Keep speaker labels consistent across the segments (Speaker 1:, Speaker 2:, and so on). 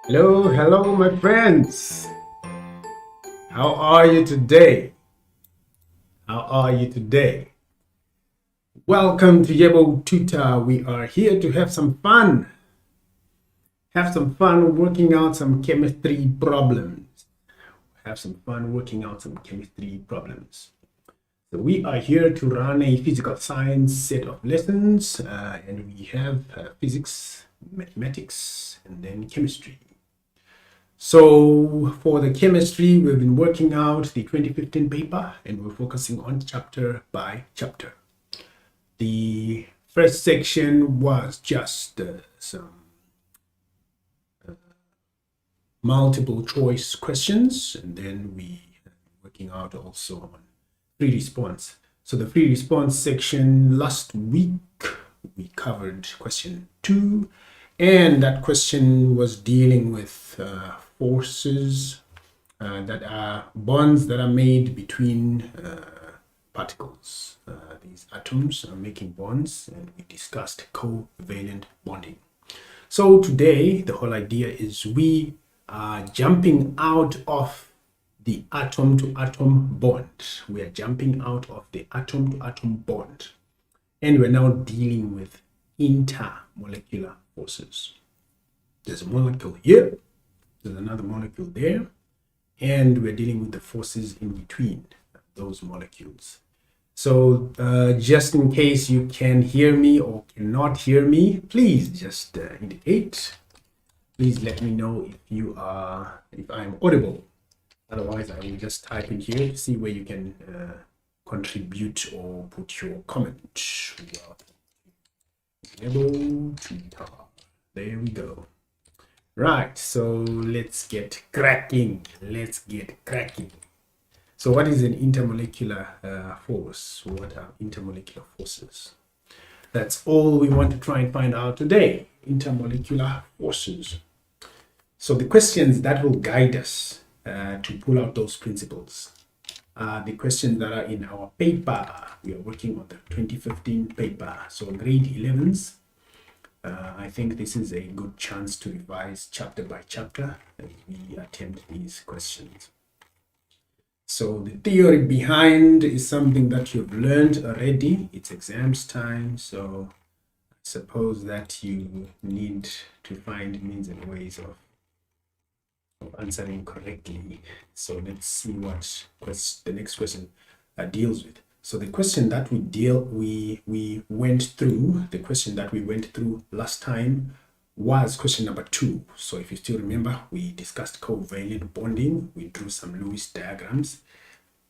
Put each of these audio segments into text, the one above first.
Speaker 1: Hello, my friends. How are you today? Welcome to Yebo Tutor. We are here to have some fun. Working out some chemistry problems. So we are here to run a physical science set of lessons, and we have physics, mathematics, and then chemistry. So for the chemistry, we've been working out the 2015 paper and we're focusing on chapter by chapter. The first section was just some multiple choice questions, and then we are working out also on free response. So the free response section last week, we covered question 2, and that question was dealing with forces that are bonds that are made between particles. These atoms are making bonds, and we discussed covalent bonding. So today, the whole idea is we are jumping out of the atom-to-atom bond. We are jumping out of the atom-to-atom bond, and we're now dealing with intermolecular forces. There's a molecule here, there's another molecule there, and we're dealing with the forces in between those molecules. So just in case you can hear me or cannot hear me, please just indicate. Please let me know if I'm audible. Otherwise, I will just type in here to see where you can contribute or put your comment. Yebo Tutor. There we go. Right, so let's get cracking. So what is an intermolecular force? What are intermolecular forces? That's all we want to try and find out today. Intermolecular forces. So the questions that will guide us to pull out those principles are the questions that are in our paper. We are working on the 2015 paper. So grade 11s. I think this is a good chance to revise chapter by chapter as we attempt these questions. So the theory behind is something that you've learned already. It's exams time, so I suppose that you need to find means and ways of answering correctly. So let's see what the next question deals with. So the question that we went through last time was question number 2. So if you still remember, we discussed covalent bonding. We drew some Lewis diagrams.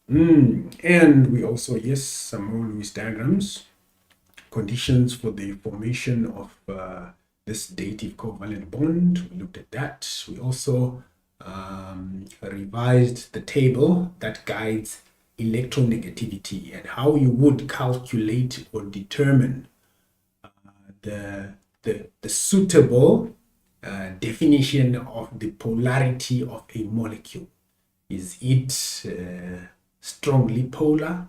Speaker 1: And we also, some more Lewis diagrams. Conditions for the formation of this dative covalent bond. We looked at that. We also revised the table that guides electronegativity and how you would calculate or determine the suitable definition of the polarity of a molecule. Is it strongly polar,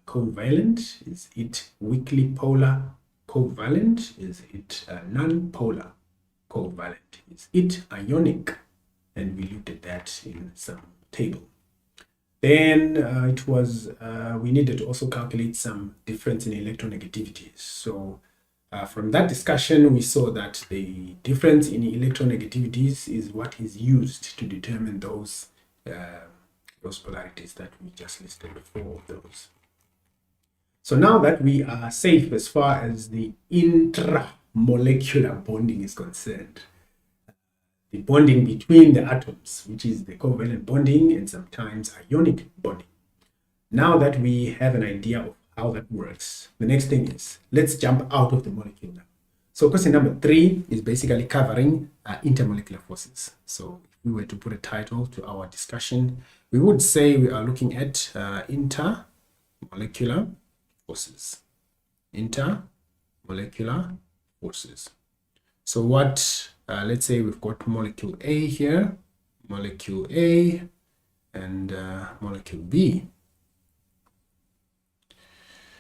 Speaker 1: covalent? Is it weakly polar, covalent? Is it non-polar, covalent? Is it ionic? And we looked at that in some table. Then we needed to also calculate some difference in electronegativities. So from that discussion, we saw that the difference in electronegativities is what is used to determine those polarities that we just listed, 4 of those. So now that we are safe as far as the intramolecular bonding is concerned, the bonding between the atoms, which is the covalent bonding and sometimes ionic bonding. Now that we have an idea of how that works, the next thing is let's jump out of the molecule now. So question number 3 is basically covering intermolecular forces. So if we were to put a title to our discussion, we would say we are looking at intermolecular forces. Intermolecular forces. So what, let's say we've got molecule A here, molecule A, and molecule B.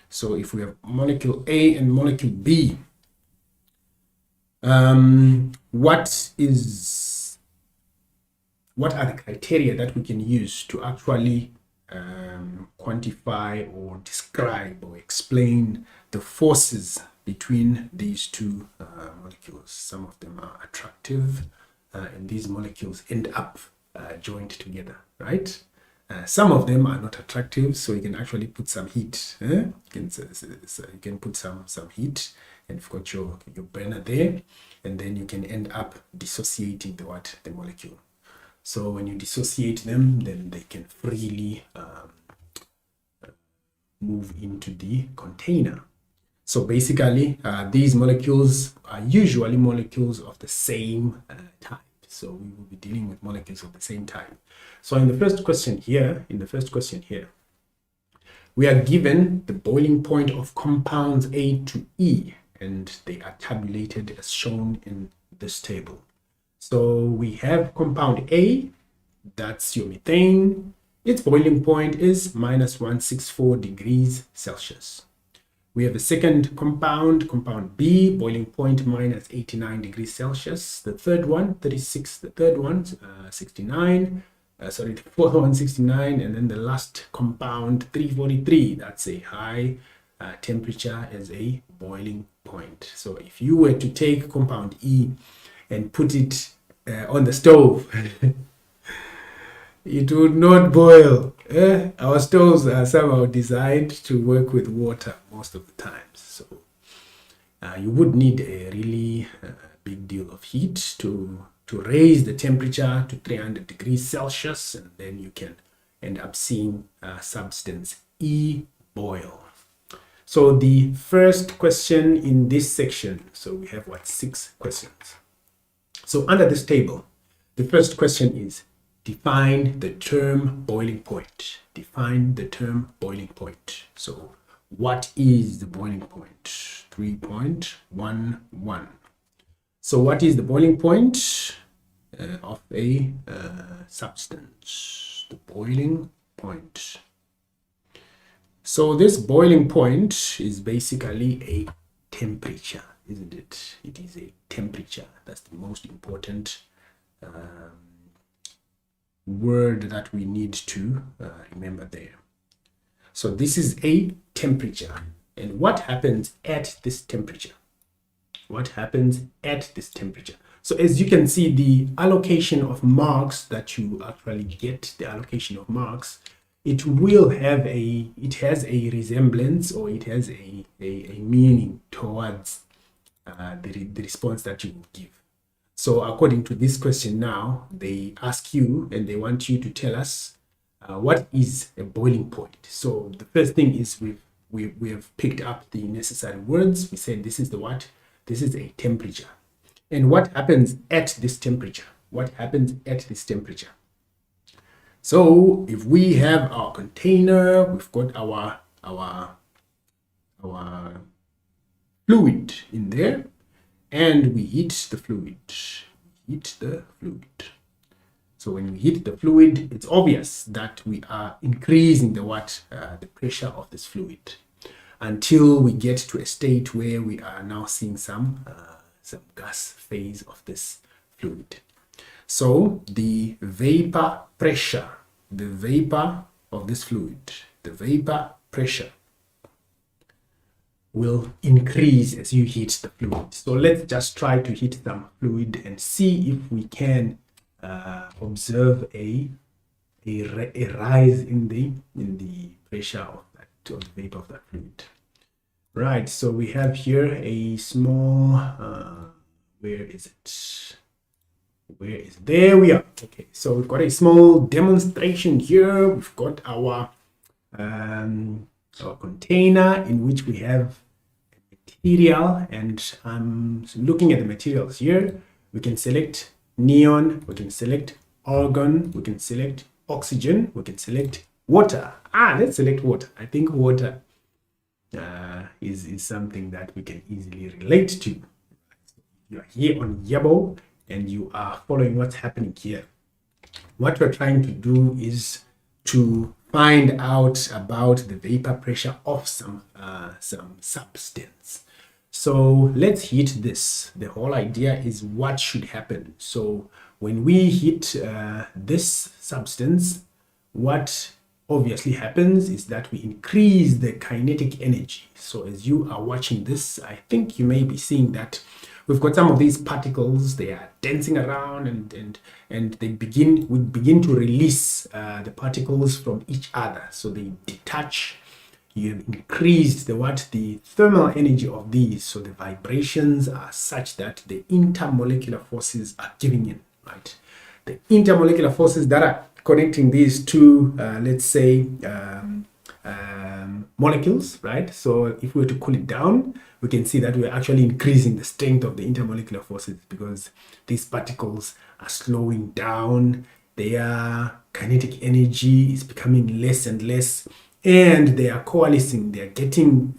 Speaker 1: So if we have molecule A and molecule B, what is what are the criteria that we can use to actually quantify or describe or explain the forces between these two molecules. Some of them are attractive, and these molecules end up joined together, right? Some of them are not attractive, so you can actually put some heat. You can put some heat, and you've got your burner there, and then you can end up dissociating the molecule. So when you dissociate them, then they can freely move into the container. So basically, these molecules are usually molecules of the same type. So we will be dealing with molecules of the same type. So in the first question here, we are given the boiling point of compounds A to E, and they are tabulated as shown in this table. So we have compound A, that's your methane. Its boiling point is minus 164 degrees Celsius. We have a second compound, compound B, boiling point minus 89 degrees Celsius. The third one, 36, the third one, 69. The fourth one, 69. And then the last compound, 343, that's a high temperature as a boiling point. So if you were to take compound E and put it on the stove, it would not boil. Our stoves are somehow designed to work with water most of the times. So you would need a really big deal of heat to raise the temperature to 300 degrees Celsius, and then you can end up seeing substance E boil. So the first question in this section, so we have 6 questions. So under this table, the first question is, define the term boiling point. Define the term boiling point. So what is the boiling point? 3.11. So what is the boiling point of a substance? The boiling point. So this boiling point is basically a temperature, isn't it? It is a temperature. That's the most important word that we need to remember there. So this is a temperature. And what happens at this temperature? What happens at this temperature? So as you can see, the allocation of marks that you actually get, the allocation of marks, it has a resemblance, or it has a meaning towards the response that you will give. So according to this question now, they ask you and they want you to tell us what is a boiling point. So the first thing is we have picked up the necessary words. We said this is the what? This is a temperature. And what happens at this temperature? What happens at this temperature? So if we have our container, we've got our fluid in there, and we heat the fluid. So when we heat the fluid, it's obvious that we are increasing the pressure of this fluid until we get to a state where we are now seeing some gas phase of this fluid. So the vapor pressure, the vapor of this fluid, the vapor pressure will increase as you heat the fluid. So let's just try to heat some fluid and see if we can observe a rise in the pressure of the vapor of that fluid. Right, so we have here a small where is it? There we are. Okay, so we've got a small demonstration here. We've got our container in which we have material, and I'm looking at the materials here. We can select neon, we can select argon, we can select oxygen, we can select water. Let's select water. I think water is something that we can easily relate to. You are here on Yebo and you are following what's happening here. What we're trying to do is to find out about the vapor pressure of some substance. So let's heat this. The whole idea is what should happen. So when we hit this substance, what obviously happens is that we increase the kinetic energy. So as you are watching this, I think you may be seeing that we've got some of these particles. They are dancing around, and we begin to release the particles from each other. So they detach. You have increased the thermal energy of these, so the vibrations are such that the intermolecular forces are giving in, right? The intermolecular forces that are connecting these two, let's say, molecules, right? So if we were to cool it down, we can see that we're actually increasing the strength of the intermolecular forces because these particles are slowing down. Their kinetic energy is becoming less and less, and they are coalescing. They are getting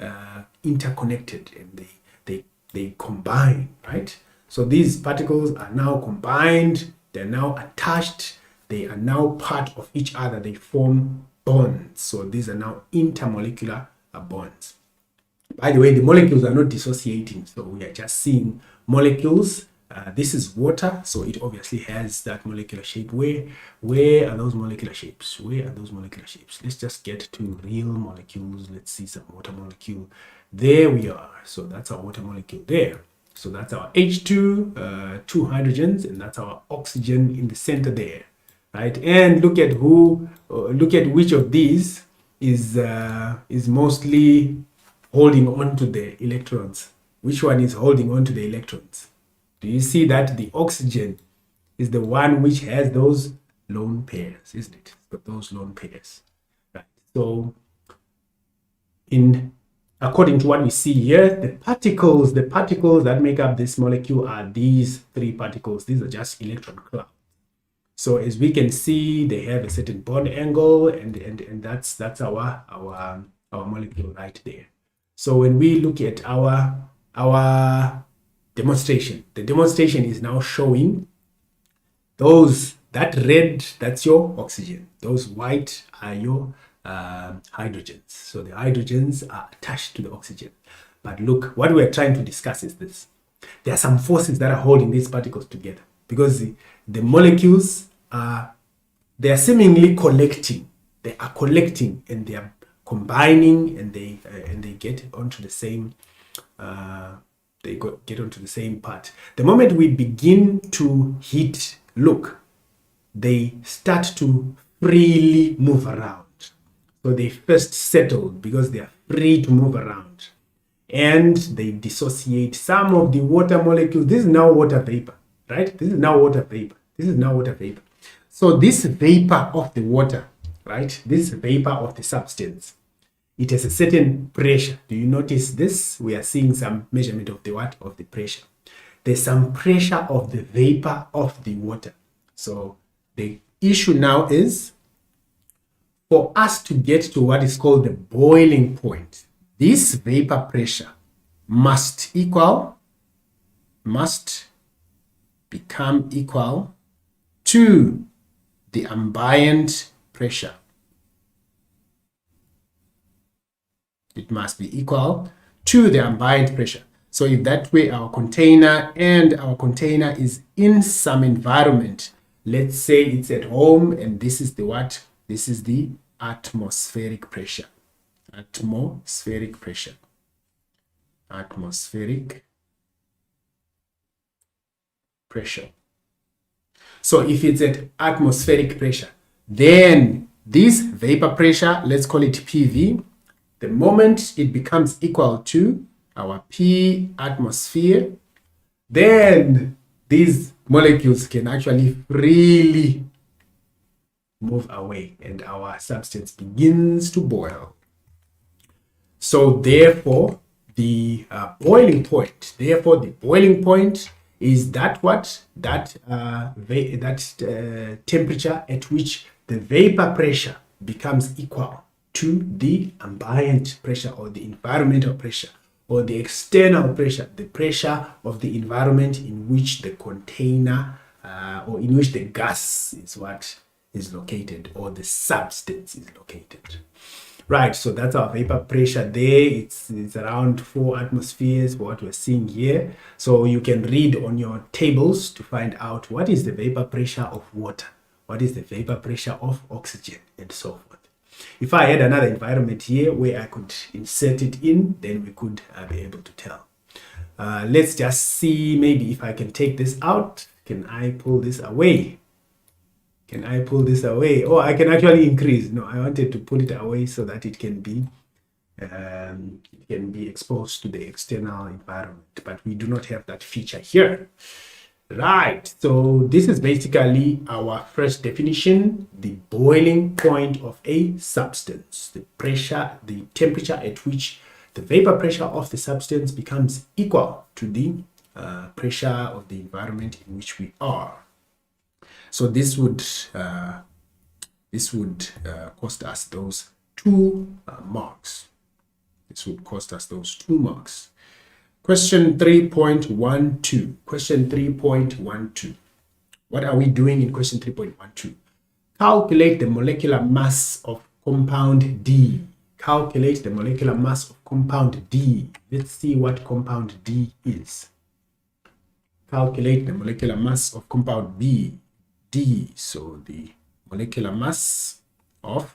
Speaker 1: interconnected, and they combine, right? So these particles are now combined. They're now attached. They are now part of each other. They form bonds. So these are now intermolecular bonds. By the way, the molecules are not dissociating. So we are just seeing molecules. This is water, so it obviously has that molecular shape. Where are those molecular shapes? Where are those molecular shapes? Let's just get to real molecules. Let's see some water molecule. There we are. So that's our water molecule there. So that's our H2, 2 hydrogens, and that's our oxygen in the center there, right? And look at which of these is mostly holding on to the electrons. Which one is holding on to the electrons? Do you see that the oxygen is the one which has those lone pairs, isn't it? It's got those lone pairs, right? So according to what we see here, the particles that make up this molecule are these 3 particles. These are just electron clouds. So as we can see, they have a certain bond angle, and that's our molecule right there. So when we look at our demonstration, the demonstration is now showing that red, that's your oxygen. Those white are your hydrogens. So the hydrogens are attached to the oxygen. But look, what we're trying to discuss is this. There are some forces that are holding these particles together because the molecules they are seemingly collecting. They are collecting and they are combining, and they get onto the same get onto the same part. The moment we begin to hit, look, they start to freely move around. So they first settle because they are free to move around, and they dissociate some of the water molecules. This is now water vapor, right? This is now water vapor. So this vapor of the water, right? This vapor of the substance, it has a certain pressure. Do you notice this? We are seeing some measurement of the pressure. There's some pressure of the vapor of the water. So the issue now is for us to get to what is called the boiling point. This vapor pressure must become equal to the ambient pressure. It must be equal to the ambient pressure. So if that way our container is in some environment, let's say it's at home, and this is the atmospheric pressure. Atmospheric pressure. So if it's at atmospheric pressure, then this vapor pressure, let's call it PV, the moment it becomes equal to our P atmosphere, then these molecules can actually freely move away and our substance begins to boil. So therefore, the boiling point is that temperature at which the vapor pressure becomes equal to the ambient pressure or the environmental pressure or the external pressure, the pressure of the environment in which the container or in which the gas is located or the substance is located. Right, so that's our vapor pressure there. It's around 4 atmospheres for what we're seeing here. So you can read on your tables to find out what is the vapor pressure of water, what is the vapor pressure of oxygen, and so forth. If I had another environment here where I could insert it in, then we could be able to tell. Let's just see maybe if I can take this out. Can I pull this away? Can I pull this away? Oh, I can actually increase. No, I wanted to pull it away so that it can be exposed to the external environment, but we do not have that feature here. Right, so this is basically our first definition, the boiling point of a substance, the pressure, the temperature at which the vapor pressure of the substance becomes equal to the pressure of the environment in which we are. So this would cost us those 2 marks. This would cost us those 2 marks. Question 3.12. Question 3.12. What are we doing in question 3.12? Calculate the molecular mass of compound D. Calculate the molecular mass of compound D. Let's see what compound D is. Calculate the molecular mass of compound B. D. So the molecular mass of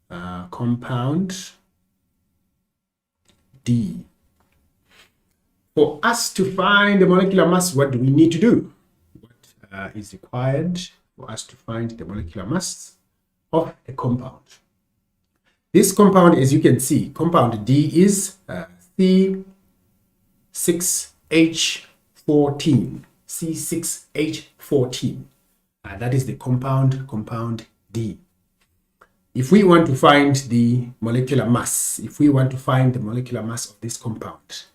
Speaker 1: compound D. For us to find the molecular mass, what do we need to do? What is required for us to find the molecular mass of a compound? This compound, as you can see, compound D is C6H14. C6H14. That is the compound D. If we want to find the molecular mass, if we want to find the molecular mass of this compound,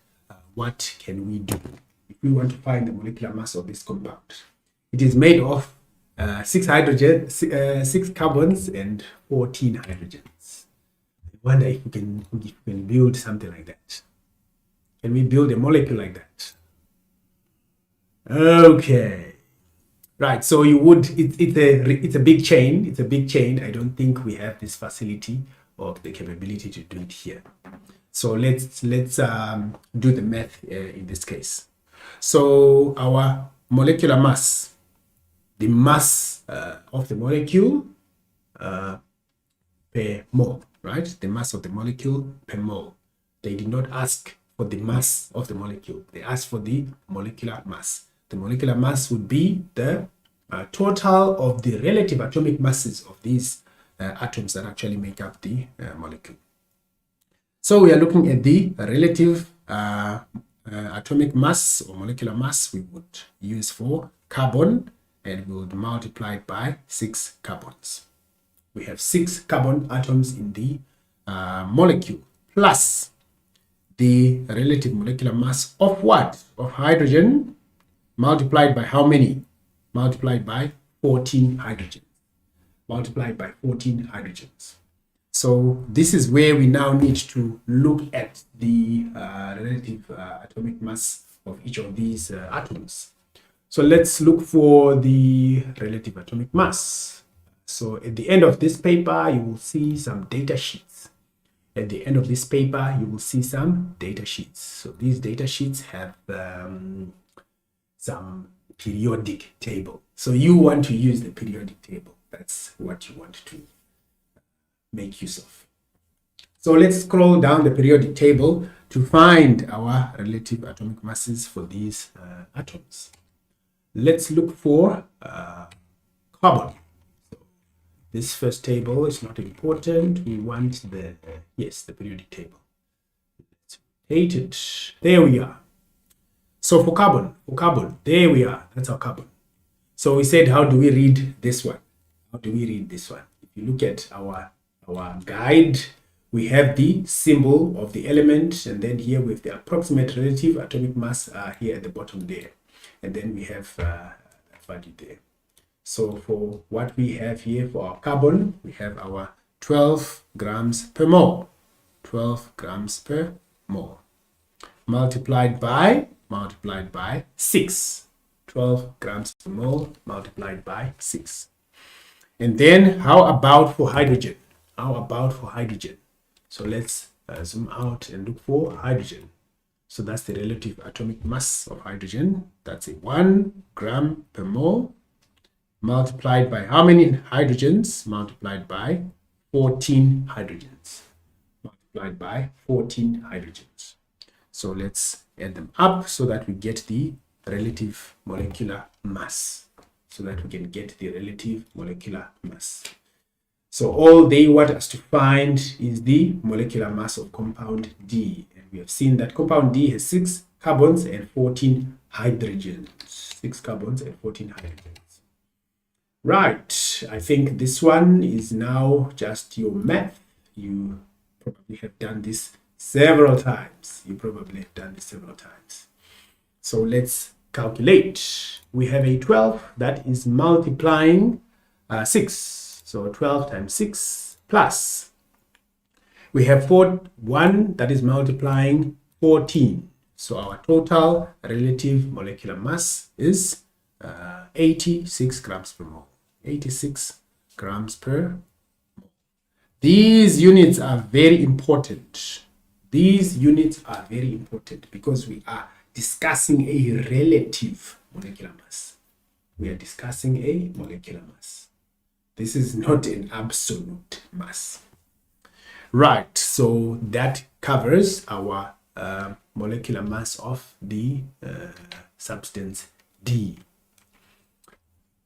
Speaker 1: what can we do? If we want to find the molecular mass of this compound, it is made of 6 carbons and 14 hydrogens. I wonder if we can build something like that. Can we build a molecule like that? Okay. Right, so you would, it's a big chain. It's a big chain. I don't think we have this facility or the capability to do it here. So let's do the math in this case. So our molecular mass, the mass of the molecule per mole, right? The mass of the molecule per mole. They did not ask for the mass of the molecule. They asked for the molecular mass. The molecular mass would be the total of the relative atomic masses of these atoms that actually make up the molecule. So we are looking at the relative atomic mass or molecular mass we would use for carbon, and we would multiply it by 6 carbons. We have 6 carbon atoms in the molecule, plus the relative molecular mass of what? Of hydrogen, multiplied by how many? Multiplied by 14 hydrogens. Multiplied by 14 hydrogens. So this is where we now need to look at the relative atomic mass of each of these atoms. So let's look for the relative atomic mass. So at the end of this paper, you will see some data sheets. At the end of this paper, you will see some data sheets. So these data sheets have some periodic table. So you want to use the periodic table. That's what you want to make use of. So let's scroll down the periodic table to find our relative atomic masses for these atoms. Let's look for carbon. So this first table is not important. We want the periodic table. Let's rotate it. There we are. So for carbon, there we are. That's our carbon. So we said, how do we read this one? How do we read this one? If you look at our guide, we have the symbol of the element, and then here with the approximate relative atomic mass here at the bottom there, and then we have value there. So for what we have here for our carbon, we have our 12 grams per mole. 12 grams per mole multiplied by 6. 12 grams per mole multiplied by 6. And then how about for hydrogen? How about for hydrogen? So let's zoom out and look for hydrogen. So that's the relative atomic mass of hydrogen. That's a 1 gram per mole multiplied by how many hydrogens? Multiplied by 14 hydrogens. Multiplied by 14 hydrogens. So let's add them up so that we get the relative molecular mass. So that we can get the relative molecular mass. So all they want us to find is the molecular mass of compound D. And we have seen that compound D has 6 carbons and 14 hydrogens. 6 carbons and 14 hydrogens. Right, I think this one is now just your math. You probably have done this several times. So let's calculate. We have a 12 that is multiplying 6. So 12 times 6 plus. We have 1 that is multiplying 14. So our total relative molecular mass is 86 grams per mole. 86 grams per mole. These units are very important. These units are very important because we are discussing a relative molecular mass. We are discussing a molecular mass. This is not an absolute mass. Right, so that covers our molecular mass of the substance D.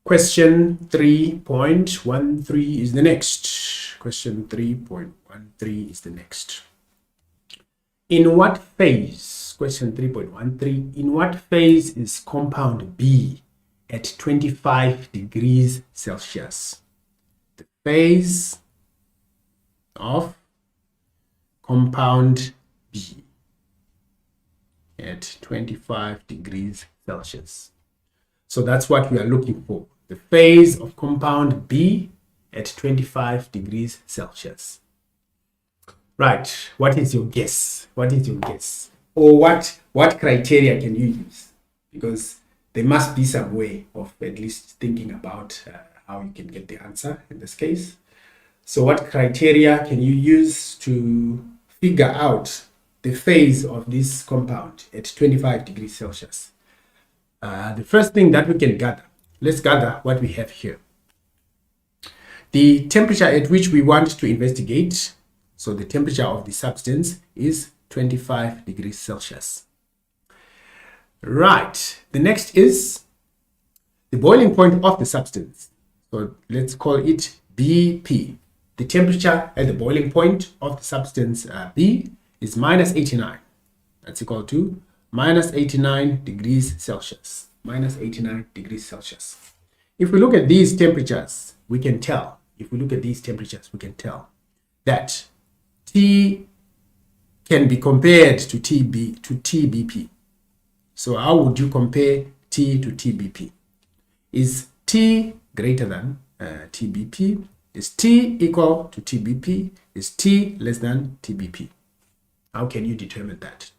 Speaker 1: Question 3.13 is the next. Question 3.13 is the next. In what phase, question 3.13, in what phase is compound B at 25 degrees Celsius? The phase of compound B at 25 degrees Celsius. So that's what we are looking for. The phase of compound B at 25 degrees Celsius. Right, what is your guess? What is your guess? Or what criteria can you use? Because there must be some way of at least thinking about how you can get the answer in this case. So what criteria can you use to figure out the phase of this compound at 25 degrees Celsius? The first thing that we can gather, let's gather what we have here. The temperature at which we want to investigate, so the temperature of the substance is 25 degrees Celsius. Right, the next is the boiling point of the substance. So let's call it BP. The temperature at the boiling point of the substance B is minus 89. That's equal to minus 89 degrees Celsius. Minus 89 degrees Celsius. If we look at these temperatures, we can tell. If we look at these temperatures, we can tell that T can be compared to TBP. So how would you compare T to TBP? Is T greater than TBP? Is T equal to TBP? Is T less than TBP? How can you determine that?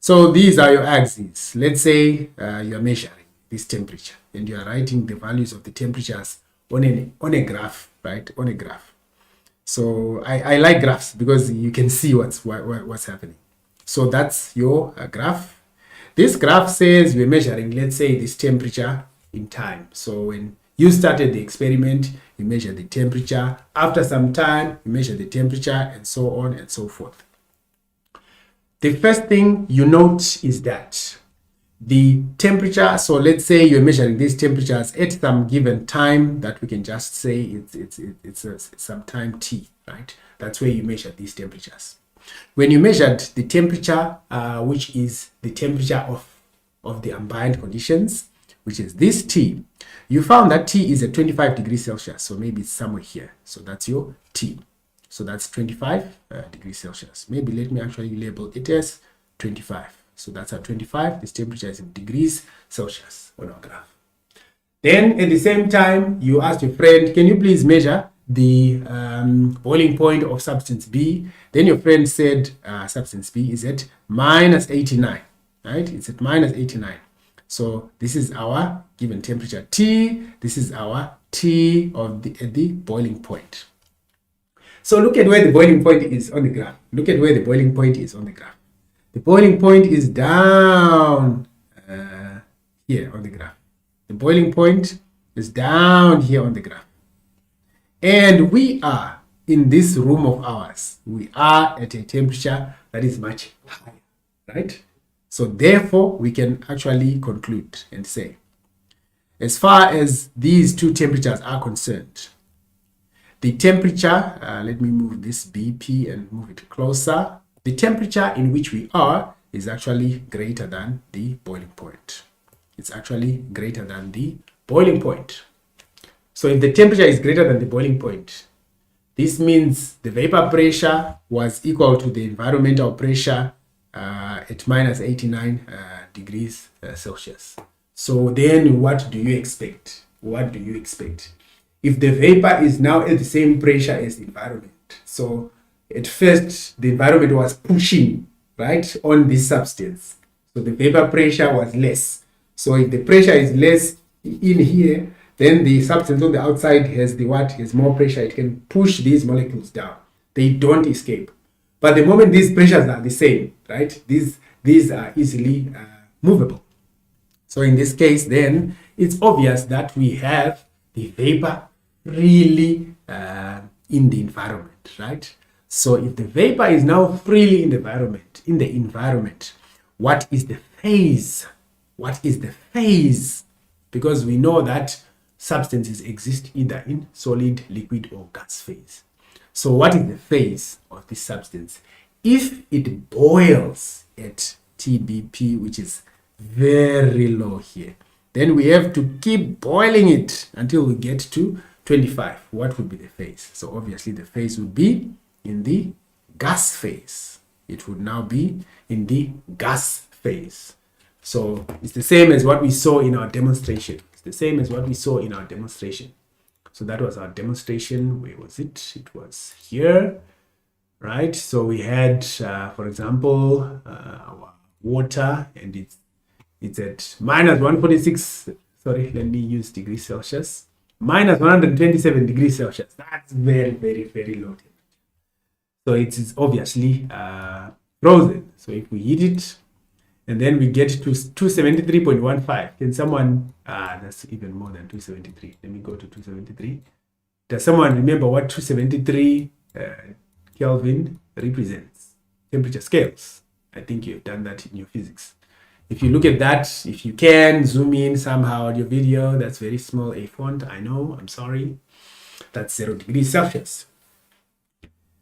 Speaker 1: So these are your axes. Let's say you are measuring this temperature and you are writing the values of the temperatures on a graph, right? On a graph. So I like graphs because you can see what's happening. So that's your graph. This graph says we're measuring, let's say, this temperature in time. So when you started the experiment, you measure the temperature. After some time, you measure the temperature and so on and so forth. The first thing you note is that the temperature, so let's say you're measuring these temperatures at some given time that we can just say it's some time t, right? That's where you measure these temperatures. When you measured the temperature, which is the temperature of the ambient conditions, which is this T, you found that T is at 25 degrees Celsius. So maybe it's somewhere here. So that's your T. So that's 25 degrees Celsius. Maybe let me actually label it as 25. So that's at 25. This temperature is in degrees Celsius on our graph. Then at the same time, you ask your friend, can you please measure the boiling point of substance B? Then your friend said substance B is at minus 89, right? It's at minus 89. So this is our given temperature T. This is our T of the boiling point. So look at where the boiling point is on the graph. Look at where the boiling point is on the graph. The boiling point is down here on the graph. The boiling point is down here on the graph. And we are in this room of ours. We are at a temperature that is much higher, right? So therefore, we can actually conclude and say, as far as these two temperatures are concerned, the temperature, let me move this BP and move it closer. The temperature in which we are is actually greater than the boiling point. It's actually greater than the boiling point. So if the temperature is greater than the boiling point, this means the vapor pressure was equal to the environmental pressure at minus 89 degrees Celsius. So then what do you expect? What do you expect? If the vapor is now at the same pressure as the environment, so at first the environment was pushing, right, on this substance. So the vapor pressure was less. So if the pressure is less in here, then the substance on the outside has the what? Has more pressure. It can push these molecules down. They don't escape. But the moment these pressures are the same, right? These are easily movable. So in this case, then it's obvious that we have the vapor freely in the environment, right? So if the vapor is now freely in the environment, what is the phase? What is the phase? Because we know that substances exist either in solid, liquid, or gas phase. So what is the phase of this substance? If it boils at TBP, which is very low here, then we have to keep boiling it until we get to 25. What would be the phase? So obviously the phase would be in the gas phase. It would now be in the gas phase. So it's the same as what we saw in our demonstration. It's the same as what we saw in our demonstration. So that was our demonstration. Where was it? It was here, right? So we had, for example, our water, and it's at minus 146. Sorry, let me use degrees Celsius. Minus 127 degrees Celsius. That's very, very, very low temperature. So it is obviously frozen. So if we heat it, and then we get to 273.15. Can someone, that's even more than 273. Let me go to 273. Does someone remember what 273 Kelvin represents? Temperature scales. I think you've done that in your physics. If you look at that, if you can zoom in somehow on your video, that's very small a font. I know, I'm sorry. That's 0 degrees Celsius.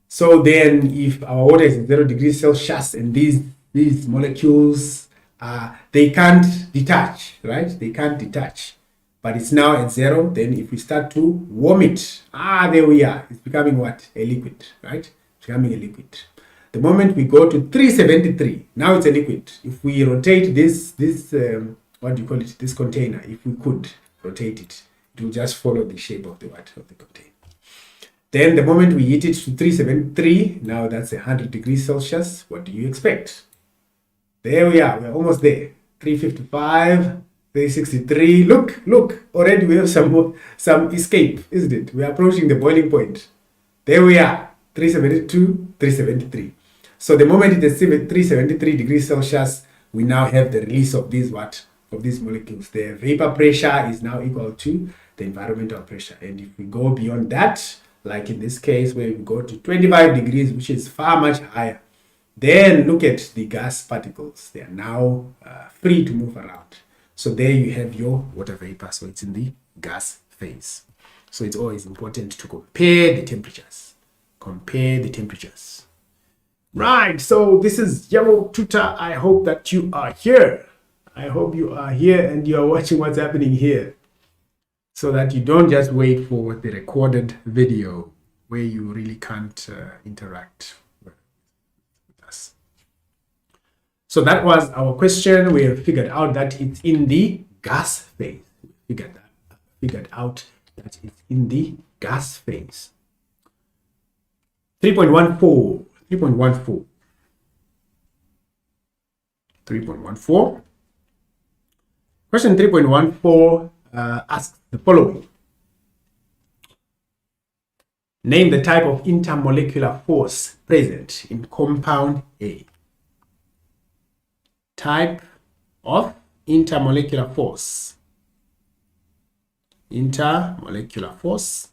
Speaker 1: So then if our water is 0 degrees Celsius and these molecules, they can't detach, right? They can't detach. But it's now at 0. Then if we start to warm it, there we are. It's becoming what? A liquid, right? It's becoming a liquid. The moment we go to 373, now it's a liquid. If we rotate this what do you call it? This container, if we could rotate it, it will just follow the shape of the container. Then the moment we heat it to 373, now that's 100 degrees Celsius. What do you expect? There we are. We're almost there. 355, 363. Look. Already we have some escape, isn't it? We are approaching the boiling point. There we are. 372, 373. So the moment it is 373 degrees Celsius, we now have the release of these molecules. The vapor pressure is now equal to the environmental pressure. And if we go beyond that, like in this case where we go to 25 degrees, which is far much higher, then look at the gas particles. They are now free to move around. So there you have your water vapor. So it's in the gas phase. So it's always important to compare the temperatures. Compare the temperatures. Right, so this is Yebo Tutor. I hope that you are here. I hope you are here and you are watching what's happening here, so that you don't just wait for the recorded video where you really can't interact with us. So that was our question. We have figured out that it's in the gas phase. We figured out that it's in the gas phase. 3.14. Question 3.14 asks the following. Name the type of intermolecular force present in compound A. Type of intermolecular force. Intermolecular force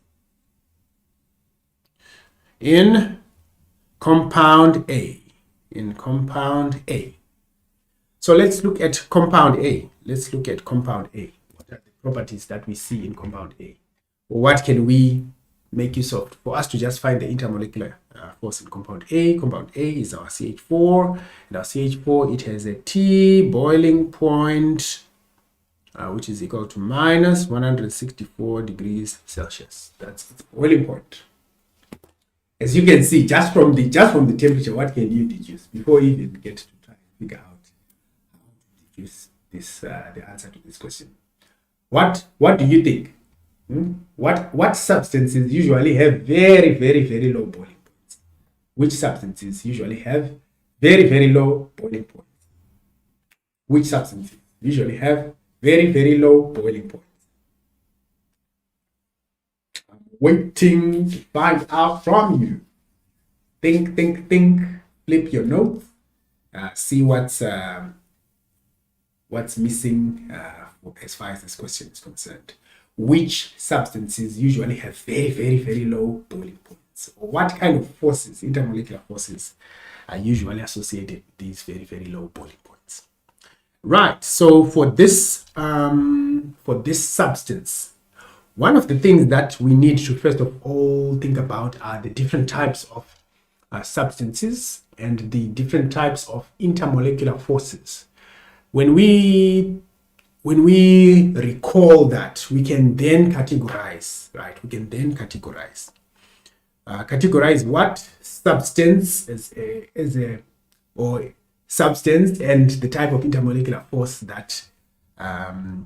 Speaker 1: in compound A. In compound A. So let's look at compound A. Let's look at compound A. What are the properties that we see in compound A? Or what can we make use of for us to just find the intermolecular force in compound A? Compound A is our CH4, and our CH4, it has a T boiling point, which is equal to minus 164 degrees Celsius. That's its boiling point. As you can see, just from the temperature, what can you deduce before you even get to try and figure out how to deduce this the answer to this question? What do you think? What substances usually have very, very, very low boiling points? Which substances usually have very, very low boiling points? Which substances usually have very, very low boiling points? I'm waiting to find out from you. Think. Flip your notes. See what's missing as far as this question is concerned. Which substances usually have very, very, very low boiling points? Or what kind of forces, intermolecular forces, are usually associated with these very, very low boiling points? Right. So for this substance, one of the things that we need to first of all think about are the different types of substances and the different types of intermolecular forces. When we recall that, we can then categorize, right? We can then categorize what substance or substance and the type of intermolecular force that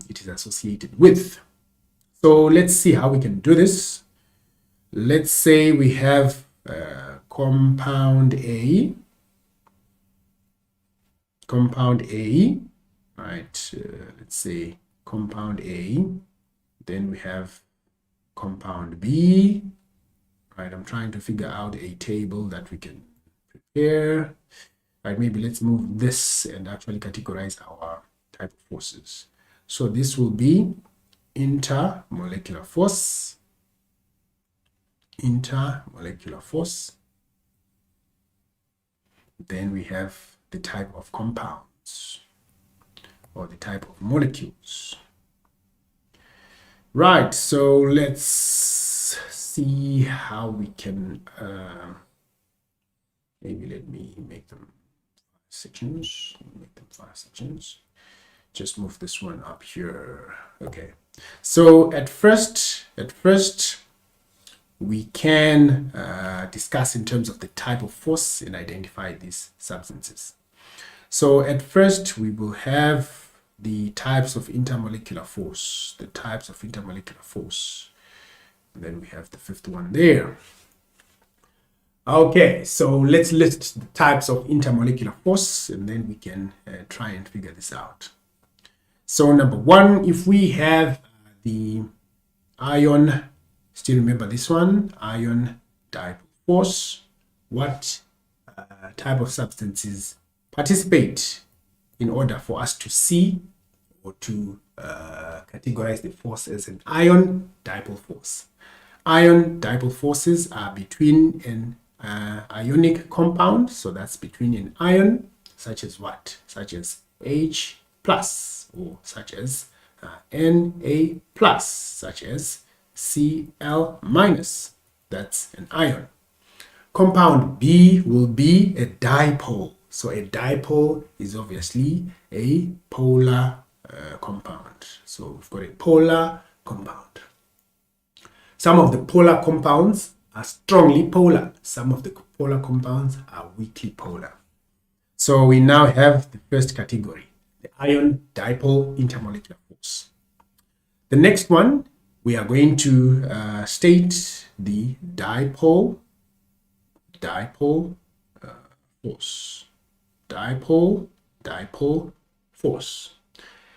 Speaker 1: it is associated with. So let's see how we can do this. Let's say we have compound A. Right, let's say compound A, then we have compound B, right? I'm trying to figure out a table that we can prepare, right? Maybe let's move this and actually categorize our type of forces. So this will be intermolecular force, then we have the type of compounds, or the type of molecules. Right, so let's see how we can, maybe let me make them 5 sections. Just move this one up here. Okay, so at first we can discuss in terms of the type of force and identify these substances. So at first we will have the types of intermolecular force, and then we have the fifth one there. Okay, so let's list the types of intermolecular force and then we can try and figure this out. So number one, if we have the ion, still remember this one, ion dipole force, what type of substances participate in order for us to see or to categorize the force as an ion dipole force? Ion dipole forces are between an ionic compound, so that's between an ion, such as what? Such as H plus, or such as Na plus, such as Cl minus. That's an ion. Compound B will be a dipole. So a dipole is obviously a polar compound. So we've got a polar compound. Some of the polar compounds are strongly polar. Some of the polar compounds are weakly polar. So we now have the first category, the ion dipole intermolecular force. The next one, we are going to state the dipole force. Dipole force.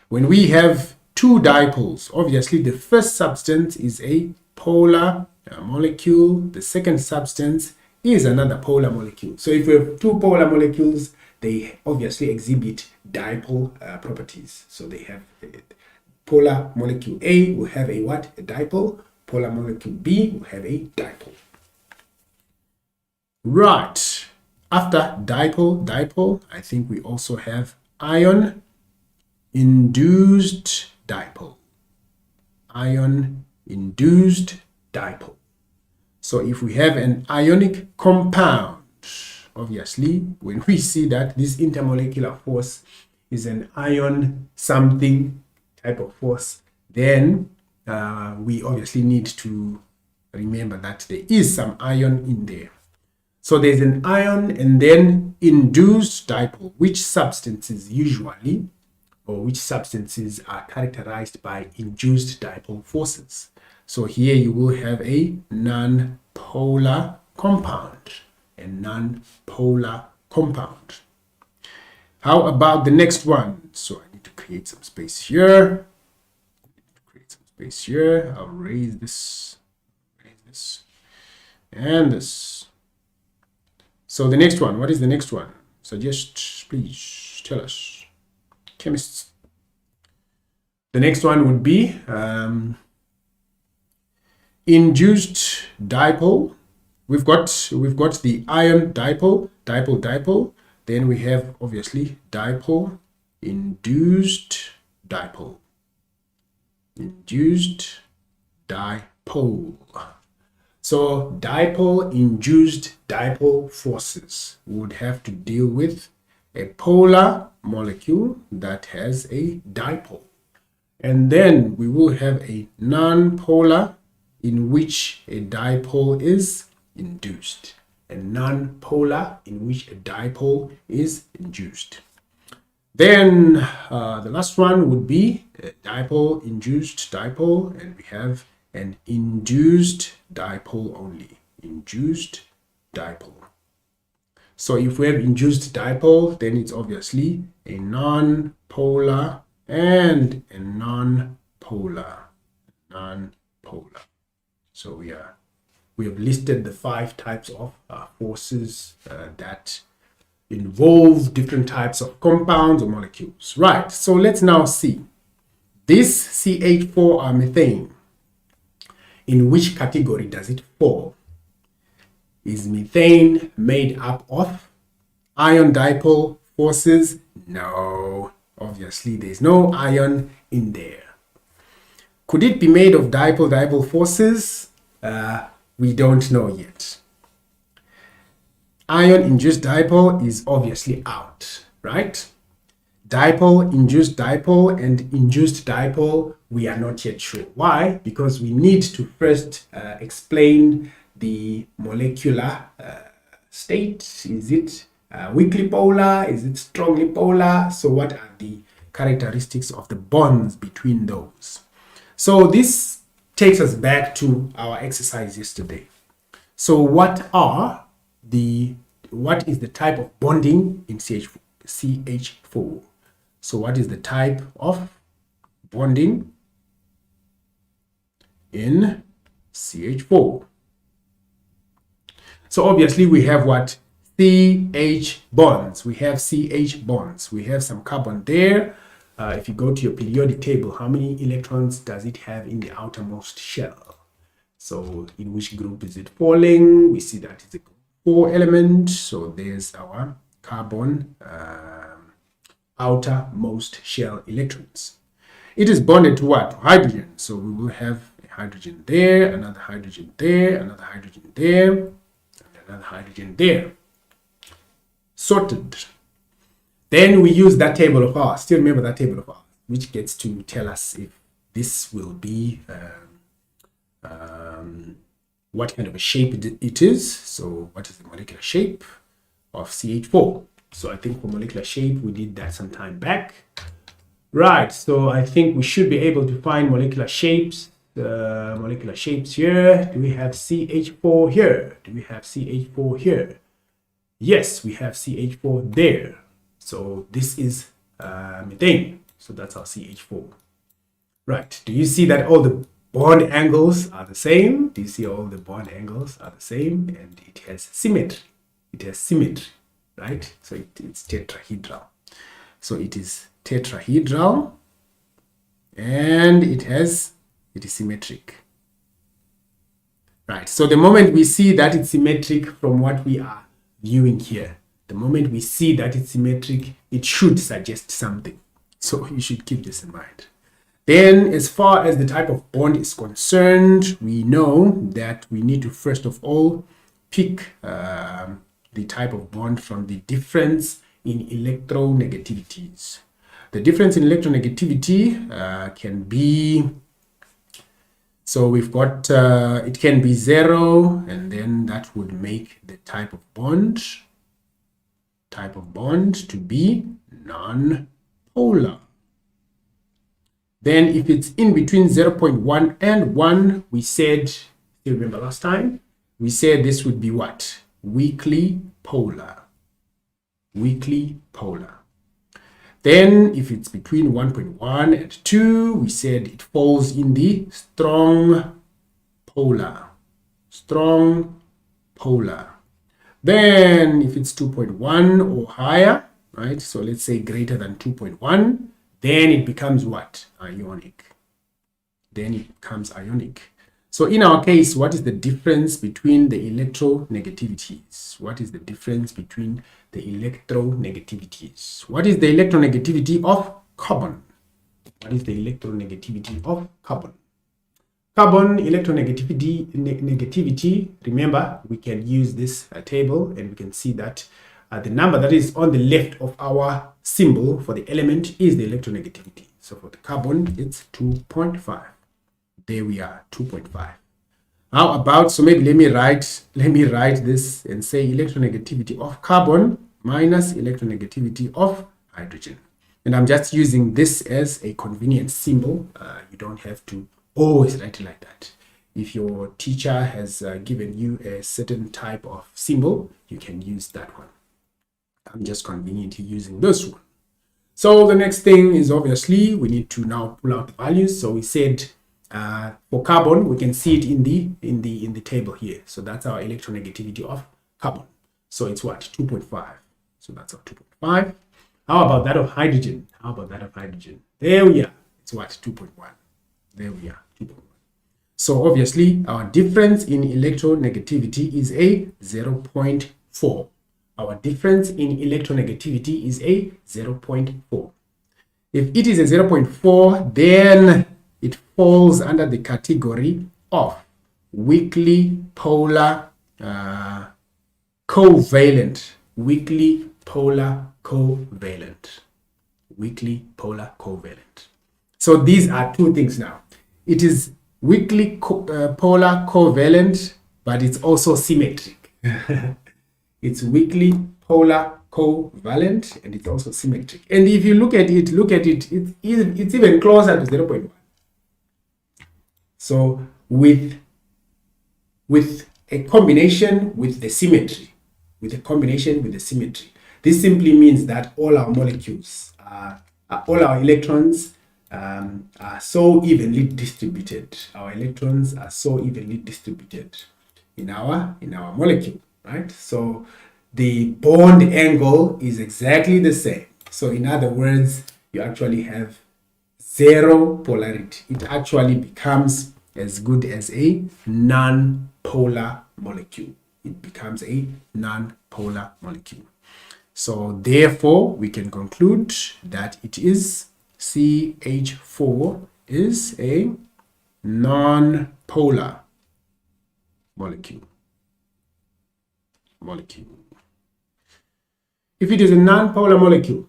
Speaker 1: When we have two dipoles, obviously the first substance is a polar molecule. The second substance is another polar molecule. So if we have two polar molecules, they obviously exhibit dipole properties. So they have polar molecule A will have a what? A dipole. Polar molecule B will have a dipole. Right. After dipole, I think we also have ion induced dipole. Ion induced dipole. So if we have an ionic compound, obviously, when we see that this intermolecular force is an ion something type of force, then we obviously need to remember that there is some ion in there. So there's an ion and then induced dipole. Which substances usually, or which substances are characterized by induced dipole forces? So here you will have a non-polar compound. A non-polar compound. How about the next one? So I need to create some space here. I'll raise this, and this. So the next one, what is the next one? Suggest, please tell us, chemists. The next one would be induced dipole. We've got the ion dipole. Then we have obviously dipole, induced dipole. Induced dipole. So dipole induced dipole forces would have to deal with a polar molecule that has a dipole. And then we will have a non-polar in which a dipole is induced. A non-polar in which a dipole is induced. Then the last one would be a dipole, induced dipole, and we have an induced dipole only. Induced dipole. So if we have induced dipole, then it's obviously a non-polar and a non-polar. Non-polar. So we have listed the 5 types of forces that involve different types of compounds or molecules. Right, so let's now see. This CH4 methane, in which category does it fall? Is methane made up of ion dipole forces? No, obviously there's no ion in there. Could it be made of dipole forces? We don't know yet. Ion-induced dipole is obviously out, right? Dipole-induced dipole and induced dipole, we are not yet sure. Why? Because we need to first explain the molecular state. Is it weakly polar? Is it strongly polar? So what are the characteristics of the bonds between those? So this takes us back to our exercise yesterday. So what is the type of bonding in CH4? So what is the type of bonding in CH4? So obviously we have what? CH bonds. We have CH bonds. We have some carbon there. If you go to your periodic table, how many electrons does it have in the outermost shell? So in which group is it falling? We see that it's a group 4 element. So there's our carbon outermost shell electrons. It is bonded to what? Hydrogen. So we will have a hydrogen there, another hydrogen there, another hydrogen there, and another hydrogen there. Sorted. Then we use that table of ours. Still remember that table of ours, which gets to tell us if this will be what kind of a shape it is. So what is the molecular shape of CH4? So I think for molecular shape, we did that some time back. Right, so I think we should be able to find molecular shapes. Molecular shapes here. Do we have CH4 here? Do we have CH4 here? Yes, we have CH4 there. So this is methane. So that's our CH4. Right. Do you see that all the bond angles are the same. Do you see all the bond angles are the same? And it has symmetry. It has symmetry, right? So it's tetrahedral. So it is tetrahedral and it is symmetric. Right, so the moment we see that it's symmetric from what we are viewing here, the moment we see that it's symmetric, it should suggest something. So you should keep this in mind. Then as far as the type of bond is concerned, we know that we need to first of all pick the type of bond from the difference in electronegativities. The difference in electronegativity can be, so we've got, it can be 0, and then that would make the type of bond to be non-polar. Then if it's in between 0.1 and 1, we said, you remember last time, we said this would be what? Weakly polar. Weakly polar. Then if it's between 1.1 and 2, we said it falls in the strong polar. Strong polar. Then if it's 2.1 or higher, right? So let's say greater than 2.1, then it becomes what? Ionic. Then it becomes ionic. So in our case, what is the difference between the electronegativities? What is the difference between the electronegativities? What is the electronegativity of carbon? What is the electronegativity of carbon? Carbon electronegativity, remember, we can use this table and we can see that the number that is on the left of our symbol for the element is the electronegativity. So for the carbon, it's 2.5. There we are, 2.5. How about, so maybe let me write this and say electronegativity of carbon minus electronegativity of hydrogen. And I'm just using this as a convenient symbol. You don't have to always write it like that. If your teacher has given you a certain type of symbol, you can use that one. I'm just conveniently using this one. So the next thing is obviously we need to now pull out the values. So we said for carbon, we can see it in the table here. So that's our electronegativity of carbon. So it's what? 2.5. So that's our 2.5. How about that of hydrogen? How about that of hydrogen? There we are. It's what? 2.1. There we are. 2.1. So obviously our difference in electronegativity is a 0.4. Our difference in electronegativity is a 0.4. If it is a 0.4, then it falls under the category of weakly polar covalent. Weakly polar covalent. Weakly polar covalent. So these are two things now. It is weakly polar covalent, but it's also symmetric. It's weakly polar covalent and it's also symmetric. And if you look at it, it's even closer to 0.1. So with a combination with the symmetry, this simply means that all our molecules, all our electrons are so evenly distributed. Our electrons are so evenly distributed in our molecule, right? So the bond angle is exactly the same. So in other words, you actually have zero polarity. It actually becomes as good as a non-polar molecule. It becomes a non-polar molecule. So therefore, we can conclude that it is CH4 is a non-polar molecule. If it is a non-polar molecule,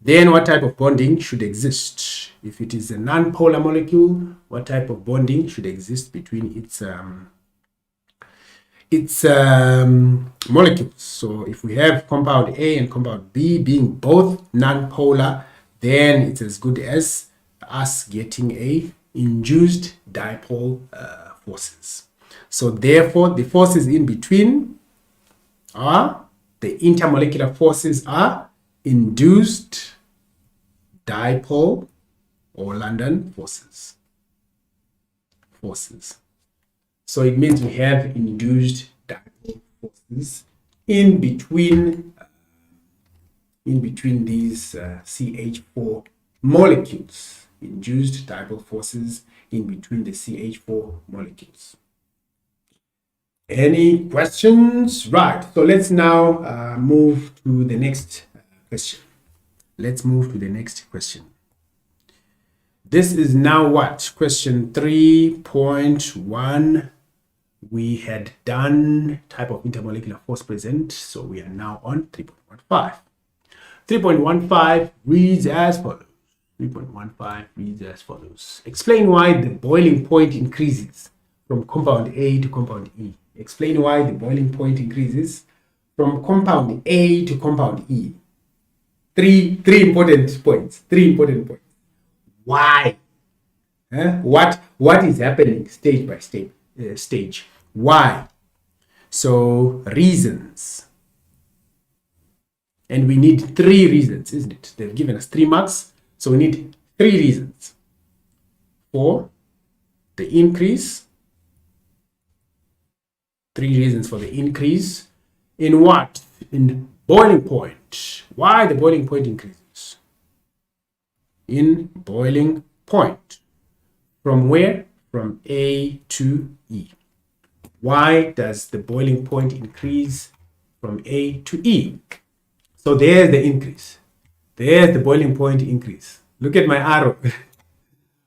Speaker 1: then what type of bonding should exist? If it is a non-polar molecule, what type of bonding should exist between its molecules? So if we have compound A and compound B being both non-polar, then it's as good as us getting a induced dipole forces. So therefore, the forces in between are, the intermolecular forces are induced dipole or London forces. So it means we have induced dipole forces in between these CH4 molecules. Induced dipole forces in between the CH4 molecules. Any questions? Right. So let's now move to the next question. Let's move to the next question. This is now what? Question 3.1. We had done type of intermolecular force present, so we are now on 3.15. 3.15 reads as follows. 3.15 reads as follows. Explain why the boiling point increases from compound A to compound E. Explain why the boiling point increases from compound A to compound E. Three important points. Why? What is happening stage by stage? Why? So reasons. And we need 3 reasons, isn't it? They've given us 3 marks. So we need 3 reasons for the increase. 3 reasons for the increase in what? In boiling point. Why the boiling point increases? In boiling point. From where? From A to E. Why does the boiling point increase from A to E? So there's the increase. There's the boiling point increase. Look at my arrow.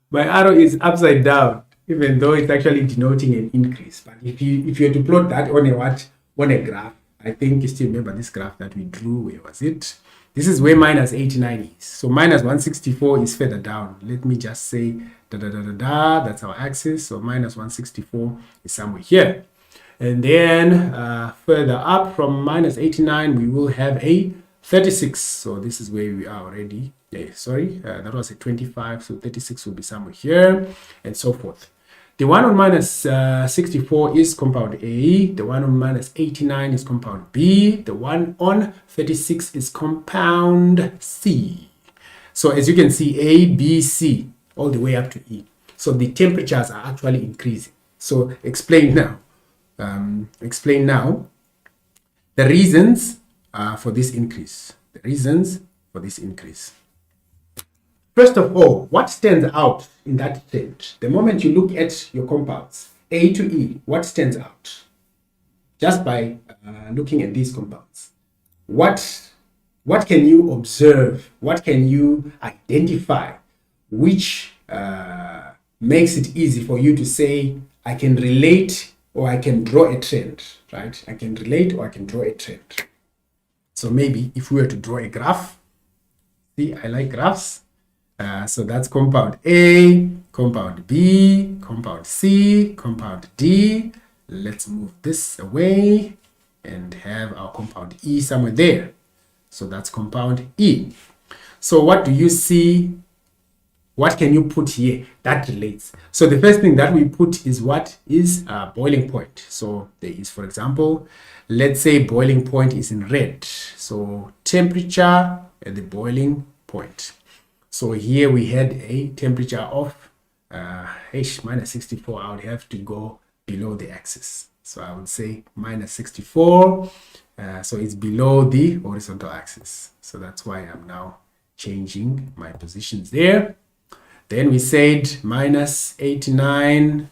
Speaker 1: My arrow is upside down, even though it's actually denoting an increase. But if you were to plot that on a graph, I think you still remember this graph that we drew. Where was it? This is where minus 89 is. So minus 164 is further down. Let me just say that's our axis. So minus 164 is somewhere here. And then further up from minus 89, we will have a 36. So this is where we are already. That was a 25. So 36 will be somewhere here and so forth. The one on minus 64 is compound A. The one on minus 89 is compound B. The one on 36 is compound C. So as you can see, A, B, C, all the way up to E. So the temperatures are actually increasing. So explain now. The reasons for this increase. The reasons for this increase. First of all, what stands out in that trend? The moment you look at your compounds, A to E, what stands out? Just by looking at these compounds. What can you observe? What can you identify? Which makes it easy for you to say, I can relate or I can draw a trend, right? I can relate or I can draw a trend. So maybe if we were to draw a graph, see, I like graphs. So that's compound A, compound B, compound C, compound D. Let's move this away and have our compound E somewhere there. So that's compound E. So what do you see? What can you put here that relates? So the first thing that we put is what is boiling point. So there is, for example, let's say boiling point is in red. So temperature at the boiling point. So here we had a temperature of minus 64. I would have to go below the axis. So I would say minus 64. So it's below the horizontal axis. So that's why I'm now changing my positions there. Then we said minus 89,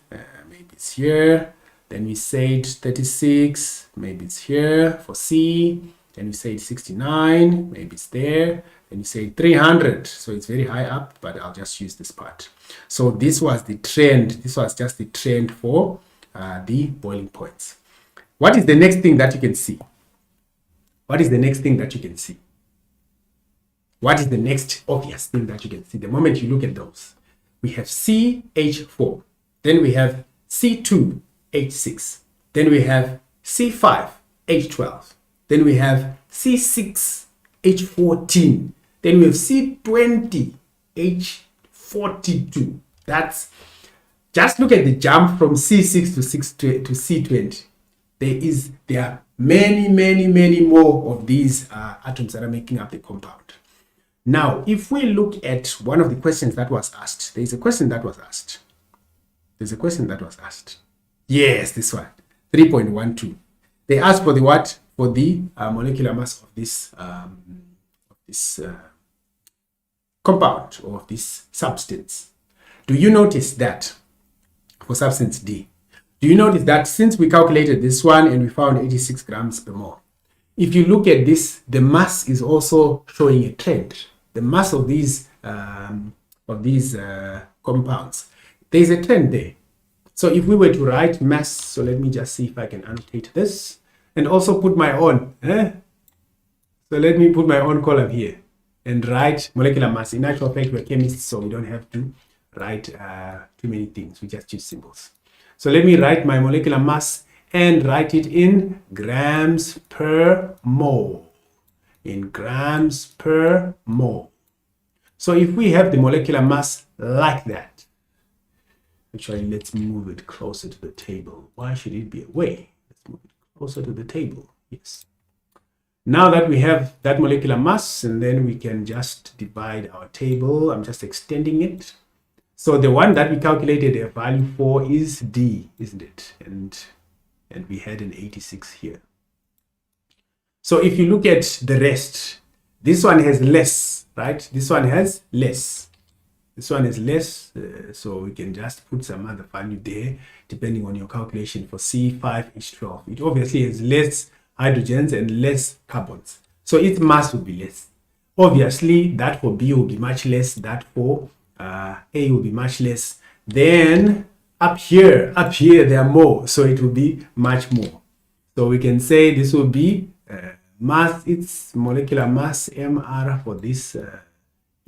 Speaker 1: maybe it's here. Then we said 36, maybe it's here for C. Then we said 69, maybe it's there. Then you say 300, so it's very high up, but I'll just use this part. So this was the trend. This was just the trend for the boiling points. What is the next thing that you can see? What is the next thing that you can see? What is the next obvious thing that you can see? The moment you look at those, we have CH4, then we have C2H6, then we have C5H12, then we have C6H14, then we have C20H42. That's just look at the jump from C6 to C20. There are many more of these atoms that are making up the compound. Now, if we look at one of the questions that was asked, there's a question that was asked. Yes, this one, 3.12. They asked for the what? For the molecular mass of this compound or of this substance. Do you notice that for substance D? Do you notice that since we calculated this one and we found 86 grams per mole, if you look at this, the mass is also showing a trend. The mass of these compounds, there's a trend there. So if we were to write mass, so let me just see if I can annotate this and also put my own. So let me put my own column here and write molecular mass. In actual fact, we're chemists, so we don't have to write too many things. We just use symbols. So let me write my molecular mass and write it in grams per mole. In grams per mole. So if we have the molecular mass like that, actually let's move it closer to the table. Why should it be away? Let's move it closer to the table. Yes. Now that we have that molecular mass, and then we can just divide our table. I'm just extending it. So the one that we calculated a value for is D, isn't it? And we had an 86 here. So if you look at the rest, this one has less, right? This one has less. This one is less, so we can just put some other value there, depending on your calculation for C5H12. It obviously has less hydrogens and less carbons. So its mass will be less. Obviously, that for B will be much less, that for A will be much less. Then up here, there are more, so it will be much more. So we can say this will be mass, its molecular mass, MR for this